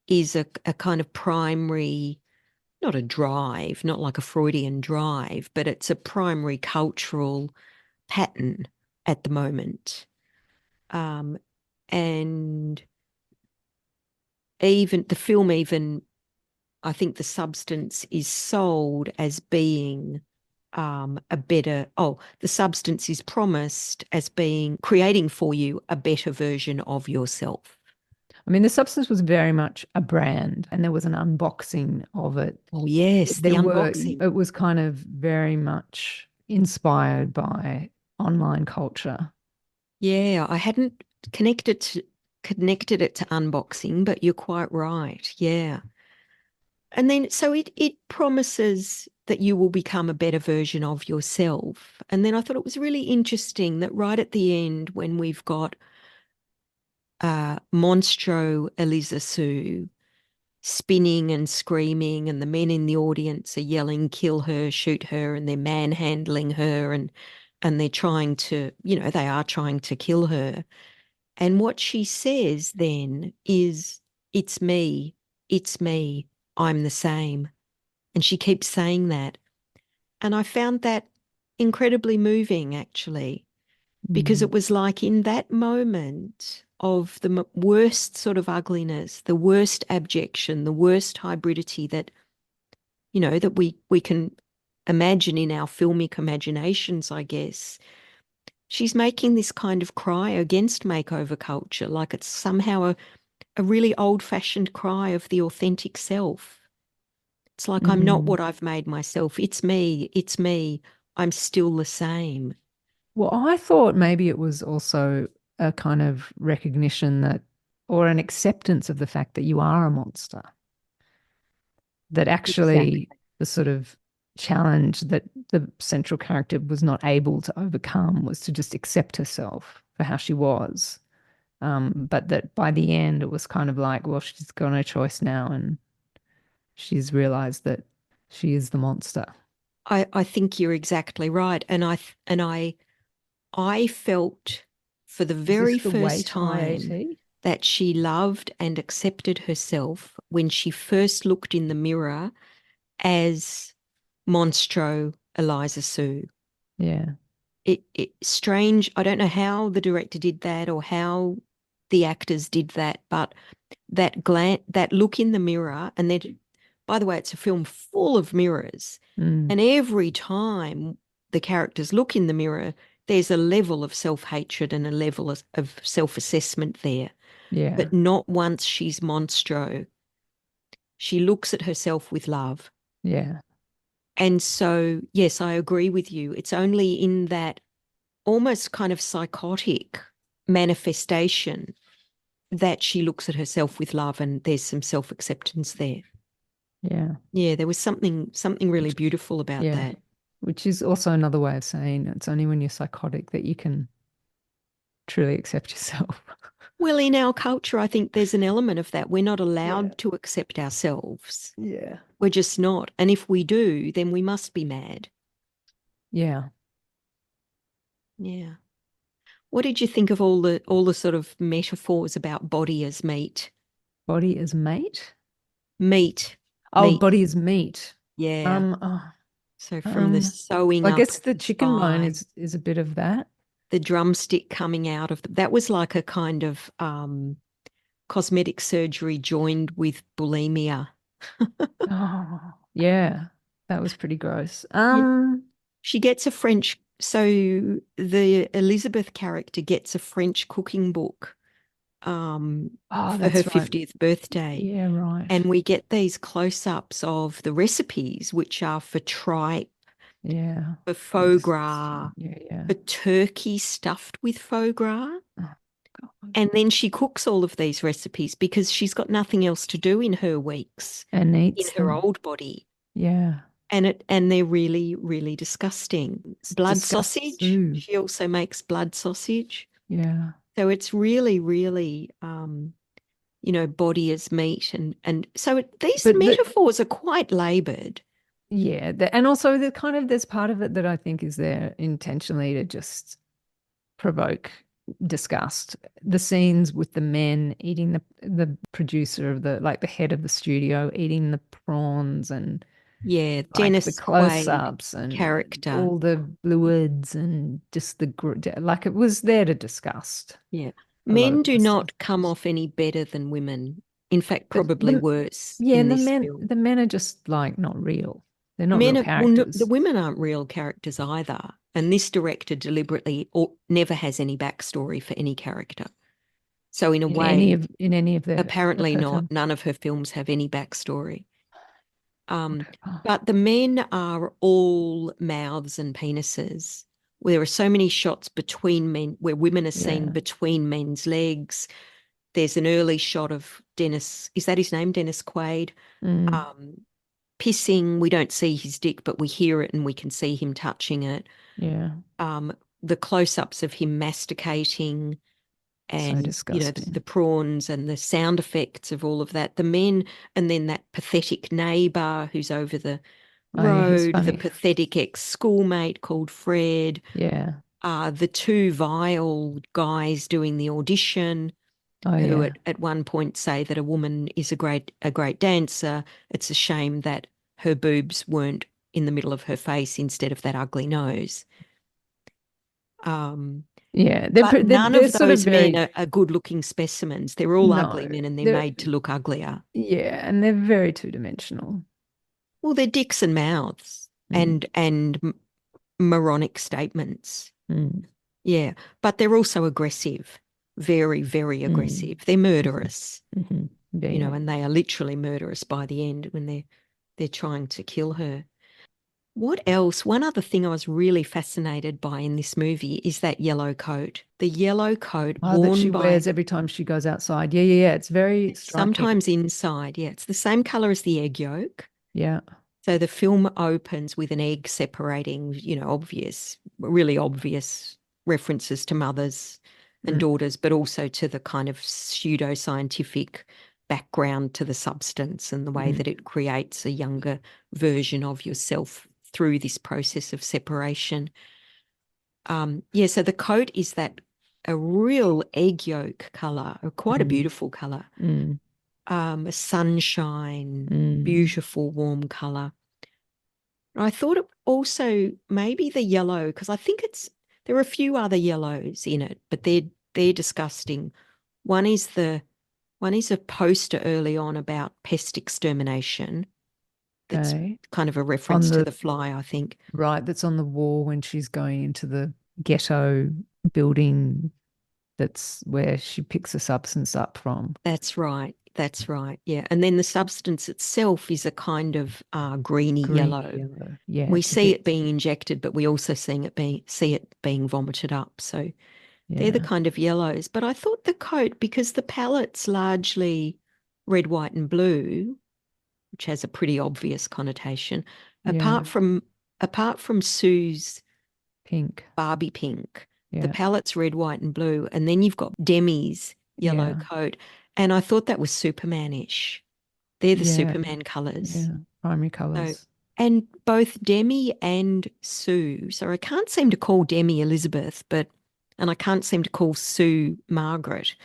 is a kind of primary, not a drive, not like a Freudian drive, but it's a primary cultural pattern at the moment. Um, and even the film, I think the substance is sold as being the substance is promised as being creating for you a better version of yourself. I mean, the substance was very much a brand, and there was an unboxing of it. Oh, yes, the unboxing. It was kind of very much inspired by online culture. Yeah, I hadn't connected it to unboxing, but you're quite right. Yeah. And then so it promises that you will become a better version of yourself. And then I thought it was really interesting that right at the end, when we've got Monstro Elisasue spinning and screaming, and the men in the audience are yelling, kill her, shoot her, and they're manhandling her, and they're trying to, they are trying to kill her. And what she says then is, it's me, it's me, I'm the same. And she keeps saying that. And I found that incredibly moving, actually, because Mm. it was like in that moment of the worst sort of ugliness, the worst abjection, the worst hybridity that, that we can imagine in our filmic imaginations, I guess. She's making this kind of cry against makeover culture, like it's somehow a really old-fashioned cry of the authentic self. It's like I'm not Mm. what I've made myself. It's me. It's me. I'm still the same. Well, I thought maybe it was also a kind of recognition that, or an acceptance of the fact that you are a monster. That Exactly. actually the sort of challenge that the central character was not able to overcome was to just accept herself for how she was. But that by the end, it was kind of like, well, she's got no choice now, and she's realized that she is the monster. I think you're exactly right. And I felt for the Is this very the first weight time IAT? that she loved and accepted herself when she first looked in the mirror as Monstro Elisasue. Yeah. It strange. I don't know how the director did that or how the actors did that, but that look in the mirror, and then, by the way, it's a film full of mirrors, Mm. and every time the characters look in the mirror, there's a level of self-hatred and a level of self-assessment there. Yeah. But not once she's Monstro. She looks at herself with love. Yeah. And so, yes, I agree with you. It's only in that almost kind of psychotic manifestation that she looks at herself with love and there's some self-acceptance there. Yeah. Yeah, there was something really beautiful about Yeah. that. Which is also another way of saying it's only when you're psychotic that you can truly accept yourself. Well, in our culture, I think there's an element of that. We're not Yeah. allowed to accept ourselves. Yeah. We're just not. And if we do, then we must be mad. Yeah. Yeah. What did you think of all the sort of metaphors about body as meat? Body as mate? Meat. Oh, Meat. body as meat. Yeah. Oh, So from the sewing I up guess of the the chicken bone thigh, is a bit of that. the drumstick coming out of that was like a kind of cosmetic surgery joined with bulimia. Oh, yeah. That was pretty gross. Yeah. She gets a French, so the Elizabeth character gets a French cooking book Oh, for her that's right. 50th birthday. Yeah, right. And we get these close-ups of the recipes, which are for tripe, Yeah. for faux gras, Yeah, yeah. for turkey stuffed with faux gras. Oh, God. And then she cooks all of these recipes because she's got nothing else to do in her weeks And in eats her them. old body. Yeah. And they're really, really disgusting. It's Blood disgust sausage. too. She also makes blood sausage. Yeah. So it's really, really body as meat. And so these But metaphors are quite labored. yeah, and also the kind of there's part of it that I think is there intentionally to just provoke disgust. The scenes with the men eating the producer of the like the head of the studio eating the prawns and Yeah, like the Dennis Quaid close-ups and character. all the fluids and just like it was there to disgust Yeah. a lot of Men do those things. not come off any better than women. In fact, But probably worse yeah, in this film. the men are just like not real. They're not real Men are, well, no, the characters. women aren't real characters either. And this director deliberately or never has any backstory for any character. So in a way, In any of apparently her not. films. None of her films have any backstory. Um, Whatever. but the men are all mouths and penises. There are so many shots between men where women are seen Yeah. between men's legs. There's an early shot of Dennis, is that his name? Dennis Quaid, Mm, um, pissing. We don't see his dick, but we hear it and we can see him touching it. yeah. The close-ups of him masticating So and, the disgusting. prawns and the sound effects of all of that. The men, and then that pathetic neighbor who's over the Oh yeah, he's road, the funny. pathetic ex-schoolmate called Fred, Yeah. the two vile guys doing the audition Oh who yeah. at one point say that a woman is a great dancer. It's a shame that her boobs weren't in the middle of her face instead of that ugly nose. Um, Yeah. but none They're of sort of those men very are good-looking specimens. They're all no. ugly men and they're They're made to look uglier. yeah, and they're very two-dimensional. Well, they're dicks and mouths Mm, and moronic statements. mm, Yeah, but they're also aggressive, very, very mm, aggressive. They're murderous, mhm. Yeah, yeah. and they are literally murderous by the end when they're trying to kill her. What else? One other thing I was really fascinated by in this movie is that yellow coat. The yellow coat Oh, that she worn by wears every time she goes outside. Yeah, yeah, yeah. It's very striking. sometimes inside. Yeah, it's the same color as the egg yolk. Yeah. So the film opens with an egg separating, obvious, really obvious references to mothers and Mm, daughters, but also to the kind of pseudo-scientific background to the substance and the way mm, that it creates a younger version of yourself through this process of separation. Yeah, so the coat is that a real egg yolk color, or quite a mm, beautiful color, mm, a sunshine, mm. beautiful warm color. I thought it also maybe the yellow, because I think there are a few other yellows in it, but they're disgusting. One is a poster early on about pest extermination. That's Okay. kind of a reference On to the the fly, I think. right, that's on the wall when she's going into the ghetto building that's where she picks a substance up from. That's right. That's right. Yeah. And then the substance itself is a kind of greeny Green yellow. yellow. Yeah, We it's a see bit it being injected, but we also see it being vomited up. So They're the Yeah. kind of yellows. But I thought the coat, because the palette's largely red, white, and blue, which has a pretty obvious connotation, Yeah. apart from Sue's Pink. Barbie pink, the Yeah. palette's red, white, and blue, and then you've got Demi's yellow Yeah. coat. And I thought that was Superman-ish. They're the Yeah. Superman colours. Yeah. Primary So, colors. and both Demi and Sue, so I can't seem to call Demi Elizabeth, and I can't seem to call Sue Margaret,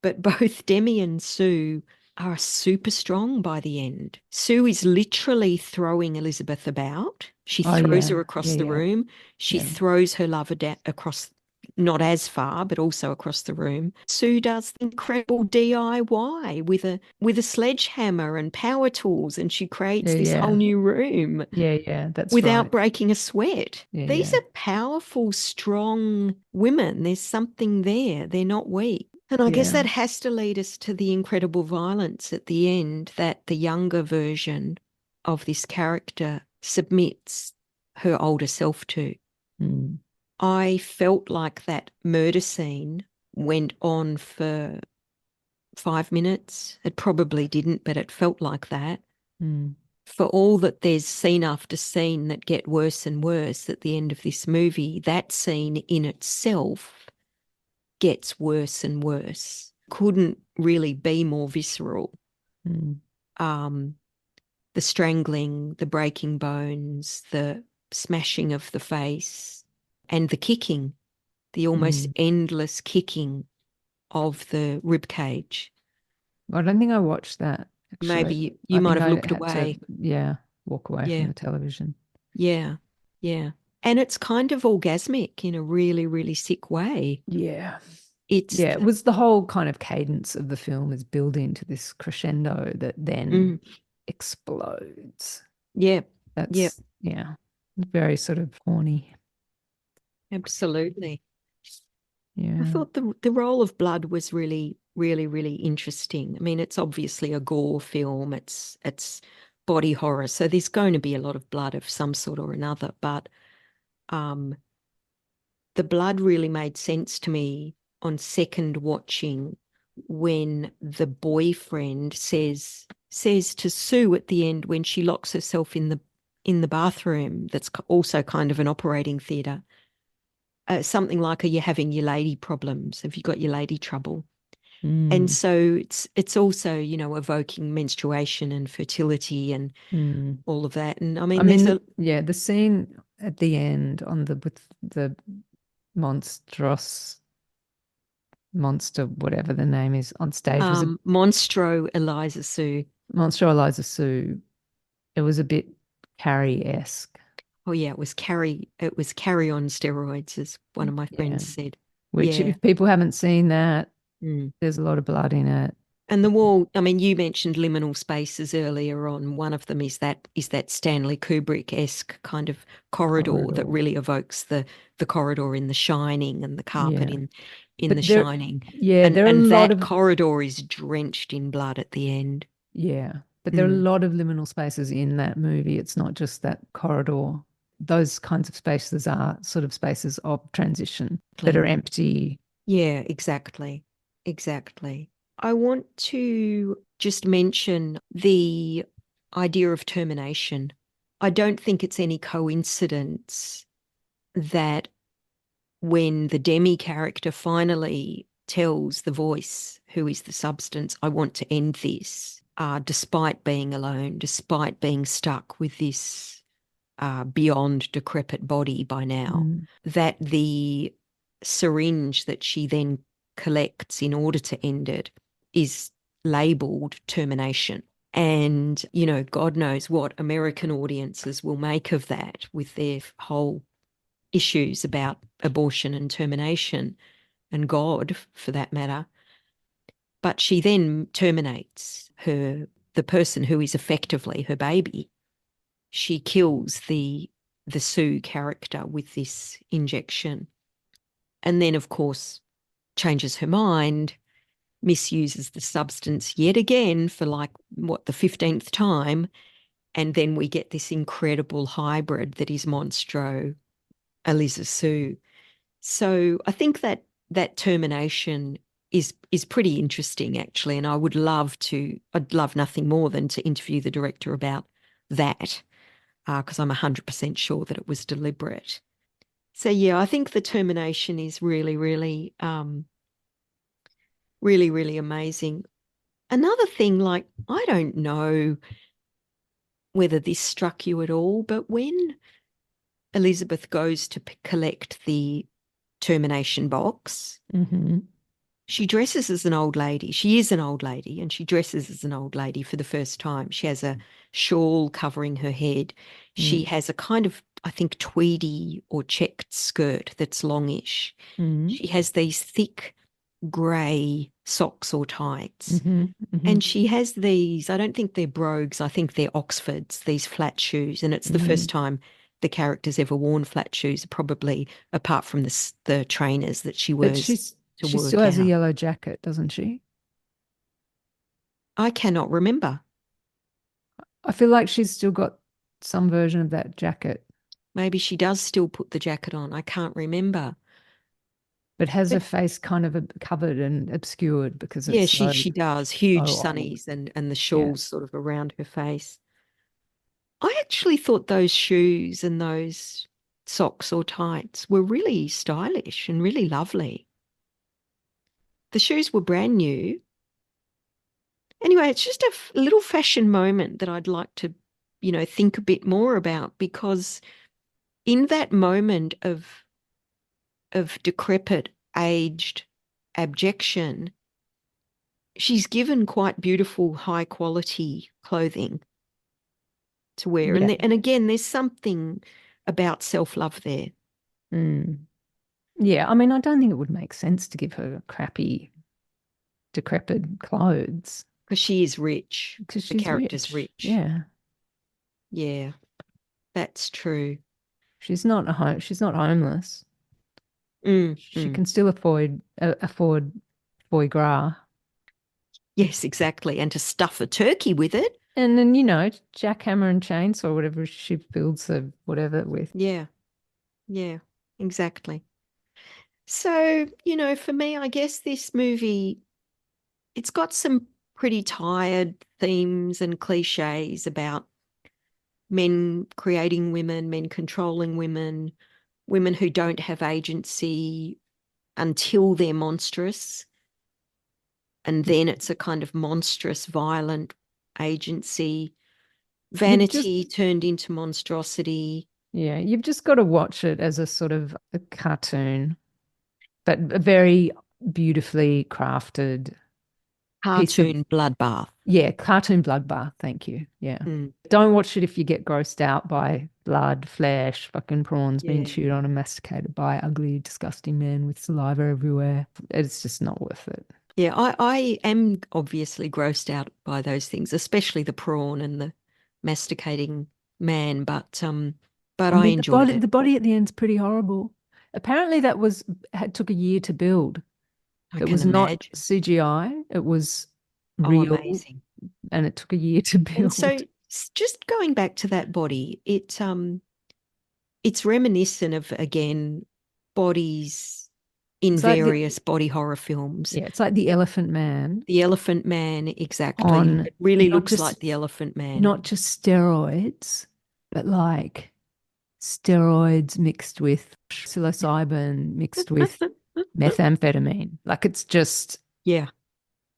but both Demi and Sue are super strong by the end. Sue is literally throwing Elizabeth about. She Oh throws yeah. her across Yeah. the Yeah. room. She Yeah. throws her lover across, not as far, but also across the room. Sue does incredible DIY with a sledgehammer and power tools, and she creates Yeah. this whole Yeah. new room Yeah. Yeah. That's without right. breaking a sweat. Yeah. These Yeah. are powerful, strong women. There's something there. They're not weak. And I guess Yeah. that has to lead us to the incredible violence at the end that the younger version of this character submits her older self to. Mm. I felt like that murder scene went on for 5 minutes. It probably didn't, but it felt like that. Mm. For all that there's scene after scene that get worse and worse at the end of this movie, that scene in itself gets worse and worse. Couldn't really be more visceral. Mm. Um, the strangling, the breaking bones, the smashing of the face, and the kicking, the almost Mm. endless kicking of the rib cage. I don't think I watched that Maybe actually. you I might think have I looked had to, away. yeah, walk away from Yeah, the television. yeah, yeah. And it's kind of orgasmic in a really, really sick way. Yeah. It's Yeah, it was the whole kind of cadence of the film is building to this crescendo that then mm, explodes. yeah, yeah, That's, yeah, very sort of horny. absolutely. I Yeah. thought the role of blood was really, really, really interesting. I mean, it's obviously a gore film. It's body horror, so there's going to be a lot of blood of some sort or another. But um, the blood really made sense to me on second watching when the boyfriend says to Sue at the end when she locks herself in the bathroom. That's also kind of an operating theatre. Something like, "Are you having your lady problems? Have you got your lady trouble?" And Mm. so it's also, evoking menstruation and fertility and Mm. all of that. And I I mean, there's mean, a yeah, the scene at the end on the with the monstrous monster, whatever the name is, on stage was a Monstro Elisasue. Monstro Elisasue. It was a bit Carrie-esque. Oh yeah, it was Carrie on steroids, as one of my Yeah. friends said. Which, Yeah. if people haven't seen that, Mm. there's a lot of blood in it. And the wall, I mean, you mentioned liminal spaces earlier on. One of them is that Stanley Kubrick-esque kind of corridor that Corridor. really evokes the corridor in The Shining and the carpet Yeah. in The But there, Shining. yeah, And there are a and lot that of, corridor is drenched in blood at the end. yeah, but there are a Mm. lot of liminal spaces in that movie. It's not just that corridor. Those kinds of spaces are sort of spaces of transition that are empty. Yeah, exactly. Exactly. I want to just mention the idea of termination. I don't think it's any coincidence that when the Demi character finally tells the voice, who is the substance, "I want to end this," despite being alone, despite being stuck with this beyond decrepit body by now, Mm. that the syringe that she then collects in order to end it is labeled termination. And, God knows what American audiences will make of that with their whole issues about abortion and termination, and God for that matter. But she then terminates the person who is effectively her baby. She kills the Sue character with this injection. And then, of course, changes her mind, misuses the substance yet again for like, the 15th time. And then we get this incredible hybrid that is Monstro, Elisasue. So I think that that termination is pretty interesting, actually. And I'd love nothing more than to interview the director about that, because I'm 100% sure that it was deliberate. So yeah, I think the termination is really, really, really, really amazing. Another thing, like, I don't know whether this struck you at all, but when Elizabeth goes to collect the termination box, Mm-hmm. she dresses as an old lady. She is an old lady, and she dresses as an old lady for the first time. She has a shawl covering her head. She has a kind of, I think, tweedy or checked skirt that's longish. Mm-hmm. She has these thick grey socks or tights. Mm-hmm. Mm-hmm. And she has these, I don't think they're brogues, I think they're Oxfords, these flat shoes. And it's the Mm-hmm. first time the character's ever worn flat shoes, probably apart from the trainers that she But wears to she still work has a out. yellow jacket, doesn't she? I cannot remember. I feel like she's still got some version of that jacket, Maybe she does still put the jacket on. I can't remember. but has her But face kind of covered and obscured because yeah, it's she does. Huge so old. sunnies and the Yeah. shawls sort of around her face. I actually thought those shoes and those socks or tights were really stylish and really lovely. The shoes were brand new. Anyway, it's just a little fashion moment that I'd like to, think a bit more about, because in that moment of decrepit, aged abjection, she's given quite beautiful, high quality clothing to wear. Yeah. And again, there's something about self-love there. Mm. Yeah. I mean, I don't think it would make sense to give her crappy, decrepit clothes Because she is rich. because The she's character's rich. rich. Yeah. Yeah, that's true. She's not homeless. Mm, She mm. can still afford foie gras. Yes, exactly. And to stuff a turkey with it. And then, jackhammer and chainsaw, whatever she builds her whatever with. Yeah, yeah, exactly. So, for me, I guess this movie, it's got some pretty tired themes and cliches about men creating women, men controlling women, women who don't have agency until they're monstrous. And then it's a kind of monstrous, violent agency. You've just Vanity turned into monstrosity. Yeah, you've just got to watch it as a sort of a cartoon, but a very beautifully crafted piece of, Cartoon bloodbath. yeah, cartoon bloodbath. Thank you. Yeah. Mm, Don't watch it if you get grossed out by blood, flesh, fucking prawns being yeah. chewed on and masticated by ugly, disgusting men with saliva everywhere. It's just not worth it. Yeah, I am obviously grossed out by those things, especially the prawn and the masticating man, but I I mean, enjoyed the it. body at the end's pretty horrible. Apparently, took a year to build. I It can was not imagine. CGI. It was Oh, real, amazing. and it took a year to And so build. just going back to that body, it's reminiscent of, again, bodies in It's like various body horror films. it's like the Elephant Man The Elephant Man, exactly. on It really not looks just like the Elephant Man. not just steroids, but like steroids mixed with psilocybin mixed with methamphetamine. Like it's just Yeah,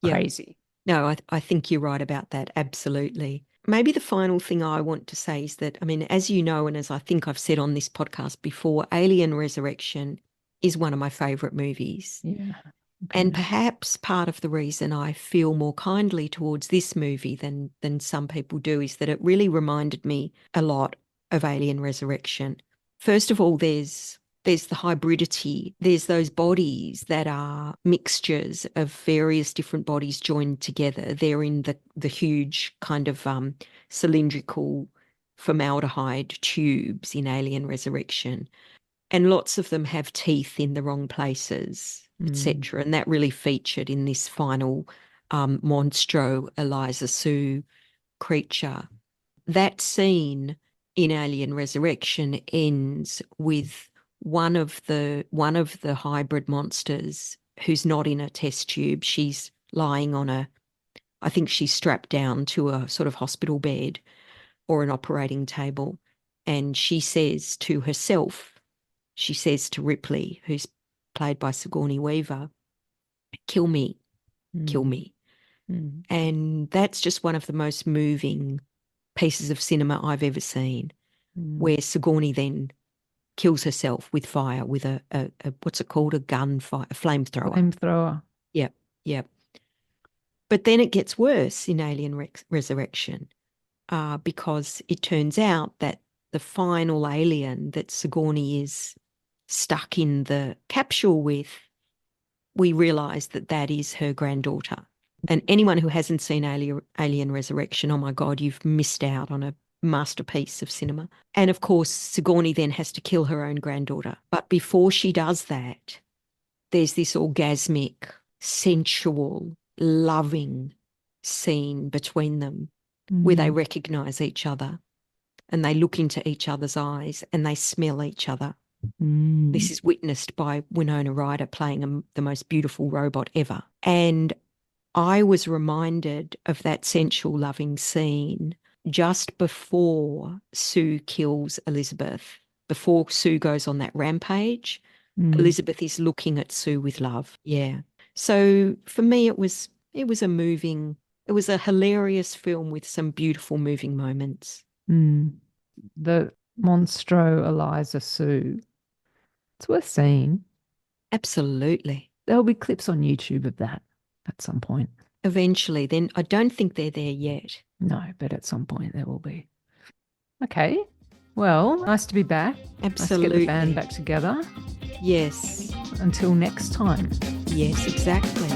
yeah. crazy. No, I think you're right about that. Absolutely. Maybe the final thing I want to say is that, I mean, as you know, and as I think I've said on this podcast before, Alien Resurrection is one of my favorite movies. Yeah. And Okay. perhaps part of the reason I feel more kindly towards this movie than some people do is that it really reminded me a lot of Alien Resurrection. First of all, there's the hybridity. There's those bodies that are mixtures of various different bodies joined together. They're in the huge kind of cylindrical formaldehyde tubes in Alien Resurrection. And lots of them have teeth in the wrong places, Mm. etc. And that really featured in this final Monstro Elisasue creature. That scene in Alien Resurrection ends with one of the hybrid monsters who's not in a test tube, she's lying on I think she's strapped down to a sort of hospital bed or an operating table. And she says to herself, she says to Ripley, who's played by Sigourney Weaver, kill me, kill me. And that's just one of the most moving pieces of cinema I've ever seen, where Sigourney then kills herself with fire, with a what's it called? A gunfire, a flamethrower. Flamethrower. Yep, yep. But then it gets worse in Alien Resurrection, because it turns out that the final alien that Sigourney is stuck in the capsule with, we realise that that is her granddaughter. And anyone who hasn't seen Alien Resurrection, oh my God, you've missed out on a masterpiece of cinema. And of course, Sigourney then has to kill her own granddaughter. But before she does that, there's this orgasmic, sensual, loving scene between them where they recognise each other and they look into each other's eyes and they smell each other. This is witnessed by Winona Ryder playing the most beautiful robot ever. And I was reminded of that sensual, loving scene just before Sue kills Elizabeth, before Sue goes on that rampage. Elizabeth is looking at Sue with love. Yeah. So for me, it was a hilarious film with some beautiful, moving moments. The Monstro Elisasue. It's worth seeing. Absolutely. There'll be clips on YouTube of that at some point. Eventually. Then I don't think they're there yet. No, but at some point there will be. Okay. Well, nice to be back. Absolutely. Nice to get the band back together. Yes. Until next time. Yes, exactly.